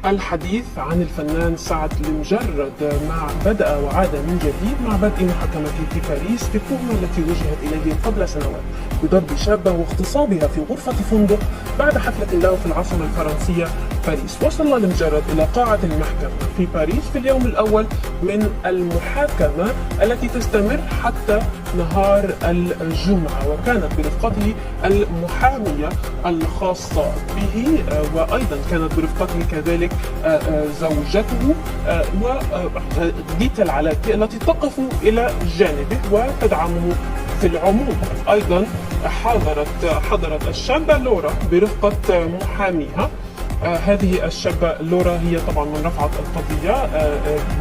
الحديث عن الفنان سعد لمجرد ما بدأ وعاد من جديد مع بدء محاكمته في باريس في التهمة التي وجهت إليه قبل سنوات بضرب شابة واغتصابها في غرفة فندق بعد حفلة له في العاصمة الفرنسية باريس. وصل لمجرد إلى قاعة المحكمة في باريس في اليوم الأول من المحاكمة التي تستمر حتى نهار الجمعة، وكانت برفقته المحامية الخاصة به، وأيضا كانت برفقته كذلك زوجته وديتا العلاقة التي تقف إلى جانبه وتدعمه في العموم. أيضا حضرت الشابة لورا برفقة محاميها. هذه الشابة لورا هي طبعا من رفعت القضية،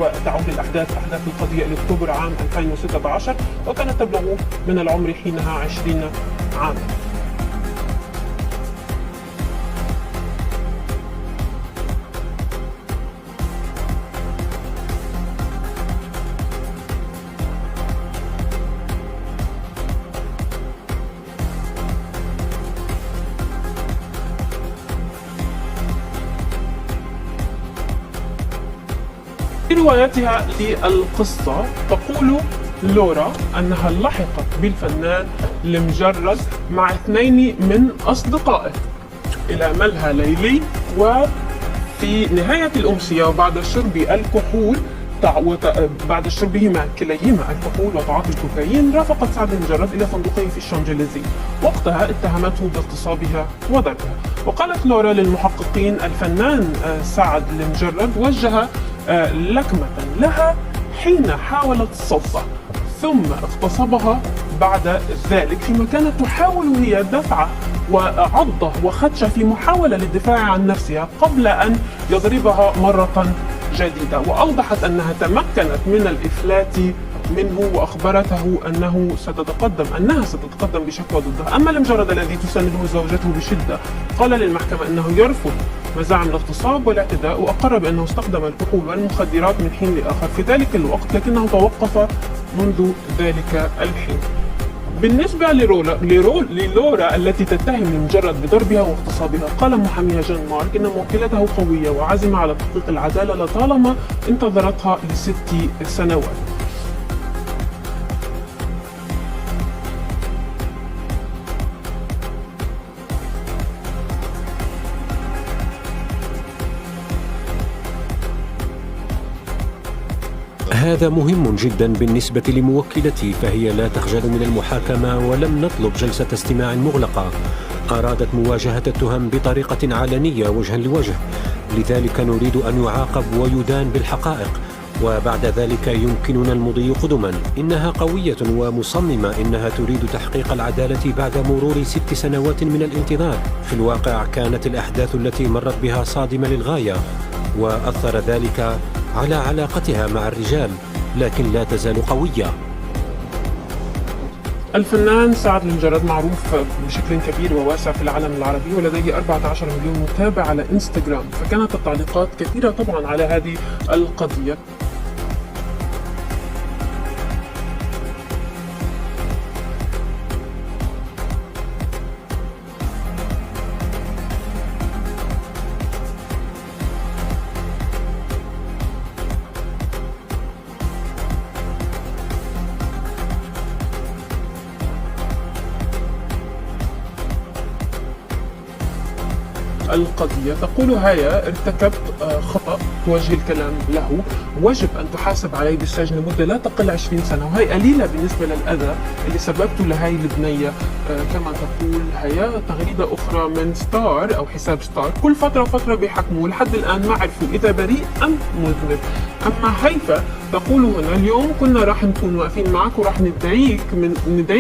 وتعود أحداث القضية إلى أكتوبر عام 2016، وكانت تبلغ من العمر حينها 20 عاما. في روايتها للقصة تقول لورا أنها لحقت بالفنان لمجرد مع 2 من أصدقائه إلى ملهى ليلي، وفي نهاية الأمسية وبعد شرب الكحول بعد شربهما كليهما الكحول وتعاطي الكوكايين، رافقت سعد لمجرد إلى فندقه في الشانزليزيه. وقتها اتهمته باغتصابها وضربها. وقالت لورا للمحققين الفنان سعد لمجرد وجه لكمة لها حين حاولت صدها، ثم اغتصبها بعد ذلك، فيما كانت تحاول هي دفعه وعضه وخدشه في محاولة للدفاع عن نفسها قبل أن يضربها مرة جديدة. وأوضحت أنها تمكنت من الإفلات منه، وأخبرته أنها ستتقدم بشكوى ضده. أما لمجرد الذي تسانده زوجته بشدة قال للمحكمة أنه يرفض مزاعم الاغتصاب والاعتداء، وأقر بأنه استخدم الكحول والمخدرات من حين لآخر في ذلك الوقت، لكنه توقف منذ ذلك الحين. بالنسبة للورا التي تتهم لمجرد بضربها واغتصابها، قال محاميها جان مارك إن موكلته قوية وعازمة على تحقيق العدالة لطالما انتظرتها ل6 سنوات. هذا مهم جدا بالنسبة لموكلتي، فهي لا تخجل من المحاكمة ولم نطلب جلسة استماع مغلقة. أرادت مواجهة التهم بطريقة علنية وجها لوجه، لذلك نريد أن يعاقب ويدان بالحقائق، وبعد ذلك يمكننا المضي قدما. إنها قوية ومصممة، إنها تريد تحقيق العدالة بعد مرور 6 سنوات من الانتظار. في الواقع كانت الأحداث التي مرت بها صادمة للغاية، وأثر ذلك على علاقتها مع الرجال، لكن لا تزال قوية. الفنان سعد لمجرد معروف بشكل كبير وواسع في العالم العربي، ولديه 14 مليون متابع على انستغرام، فكانت التعليقات كثيرة طبعا على هذه القضية. القضية تقول هيا ارتكبت خطأ توجه الكلام له، وجب أن تحاسب عليه بالسجن لمدة لا تقل 20 سنة، وهي قليلة بالنسبة للأذى اللي سببته لهي البنية. كما تقول هيا تغريدة أخرى من ستار أو حساب ستار، كل فترة وفترة بيحكموا، لحد الآن ما عرفوا إذا بريء أم مذنب. أما هيفا تقول هنا اليوم كنا راح نكون واقفين معك وراح ندعي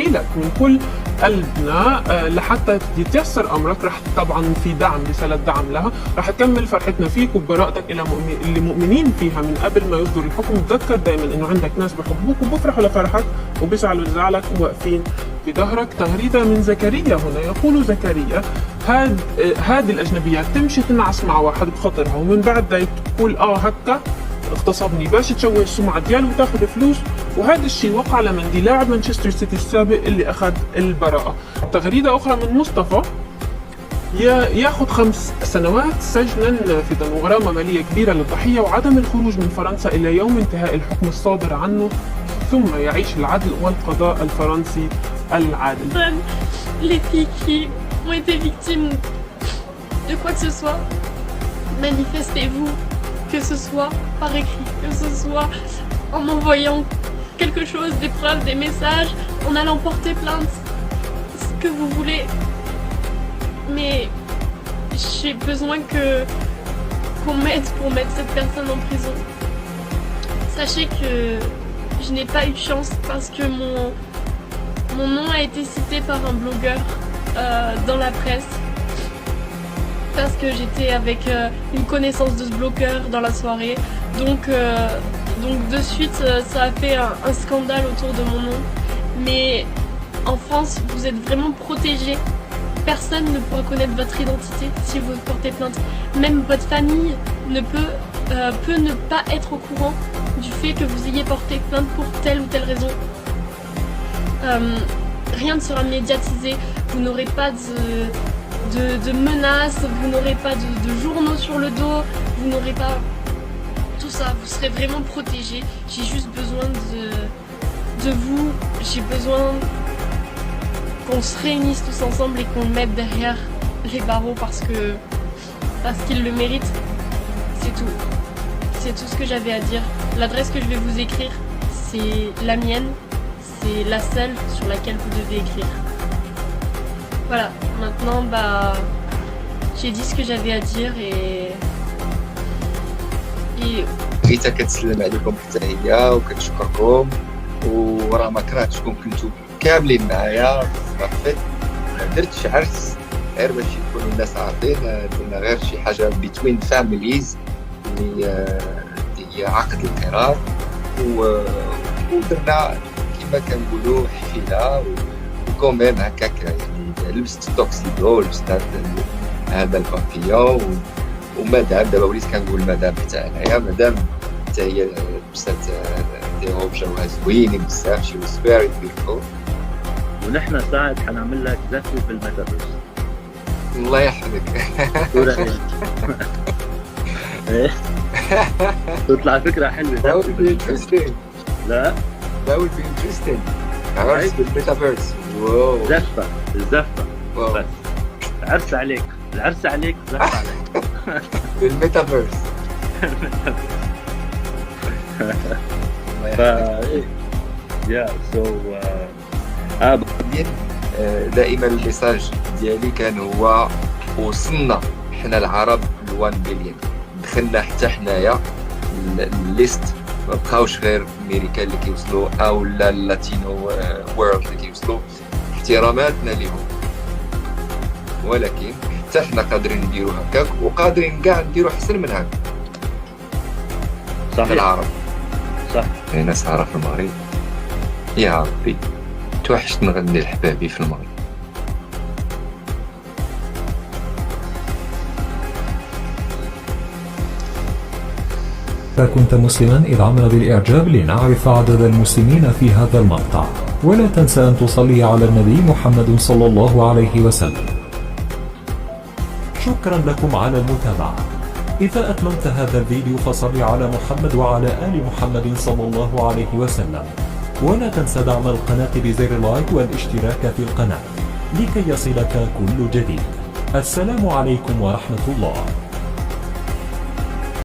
لك من كل قلبنا لحتى يتيسر أمرك. راح طبعا في دعم، رسالة دعم لها، راح تكمل فرحتنا فيك وببراءتك اللي مؤمنين فيها من قبل ما يصدر الحكم. تذكر دائما انه عندك ناس بحبوك وبفرحوا لفرحك وبيزعلوا لزعلك وواقفين في ظهرك. تغريدة من زكريا هنا، يقول زكريا هذه الأجنبيات تمشي تنعس مع واحد بخطرها، ومن بعد ذلك تقول هكا اغتصبني باش تشوه السمعة دياله وتاخذ فلوس، وهذا الشيء وقع على مندي لاعب مانشستر سيتي السابق اللي اخذ البراءة. تغريدة اخرى من مصطفى ياخذ 5 سنوات سجنا نافذا وغرامة مالية كبيرة للضحية وعدم الخروج من فرنسا إلى يوم انتهاء الحكم الصادر عنه، ثم يعيش العدل والقضاء الفرنسي العادل. Les filles qui ont été victimes de quoi que ce soit, manifestez-vous, que ce soit par écrit, que ce soit en m'envoyant quelque chose, des preuves, des messages, en allant porter plainte, ce que vous voulez. Mais j'ai besoin qu'on m'aide pour mettre cette personne en prison. Sachez que je n'ai pas eu de chance parce que mon nom a été cité par un blogueur dans la presse. Parce que j'étais avec une connaissance de ce blogueur dans la soirée. Donc de suite, ça a fait un scandale autour de mon nom. Mais en France, vous êtes vraiment protégés. Personne ne pourra connaître votre identité si vous portez plainte. Même votre famille peut ne pas être au courant du fait que vous ayez porté plainte pour telle ou telle raison. Rien ne sera médiatisé. Vous n'aurez pas de menaces, vous n'aurez pas de journaux sur le dos, vous n'aurez pas tout ça. Vous serez vraiment protégés. J'ai juste besoin de vous. J'ai besoin qu'on se réunisse tous ensemble et qu'on mette derrière les barreaux parce qu'ils le méritent. C'est tout. C'est tout ce que j'avais à dire. L'adresse que je vais vous écrire, c'est la mienne. C'est la seule sur laquelle vous devez écrire. Voilà. Maintenant, j'ai dit ce que j'avais à dire et بغيتها كتسلم عليكم حتى هي وكتشكركم، وراه ما كرهتشكم كنتو كاملين معايا صافي. ما درتش عرس غير باش يكونوا الناس عارفين، درنا غير شي حاجه بين فاميليز اللي هي عقد القرار، ودرنا كما كنقولوا حفله وكوميم هكاك. يعني لبست التوكسيدو، لبست هذا البابيون، ومدام دابا وليت كنقول مدام حتى انايا، مدام حتى هي لبست دي روب جوها زوينين بزاف، شي واز فيري بيوتيفول. ونحن ساعد حنعمل لك زفه في الميتافيرس. الله يحفظك. تطلع فكره حلوه. That would be interesting. لا That would be interesting. عرس بالميتافيرس. واو. الزفه واو. بس العرس عليك زفه عليك. بالميتافيرس. يا سو دائما الميساج ديالي كان هو وصلنا حنا العرب ل1 بليون، دخلنا حتى حنايا الليست، ما بقاوش غير امريكا اللي كيوصلوا او لا اللاتينو وورلد اللي كيوصلوا. احتراماتنا لهم، ولكن حتى حنا قادرين نديروا هكاك، وقادرين كاع نديروا احسن من هكا. صحيح العرب صح. ناس عرب في المغرب، يا ربي توحشت نغني لحبابي في المغرب. كنت مسلما ادعمنا بالإعجاب لنعرف عدد المسلمين في هذا المقطع، ولا تنسى أن تصلي على النبي محمد صلى الله عليه وسلم. شكرا لكم على المتابعة. إذا أتممت هذا الفيديو فصل على محمد وعلى آل محمد صلى الله عليه وسلم، ولا تنسى دعم القناة بزر لايك والاشتراك في القناة لكي يصلك كل جديد. السلام عليكم ورحمة الله.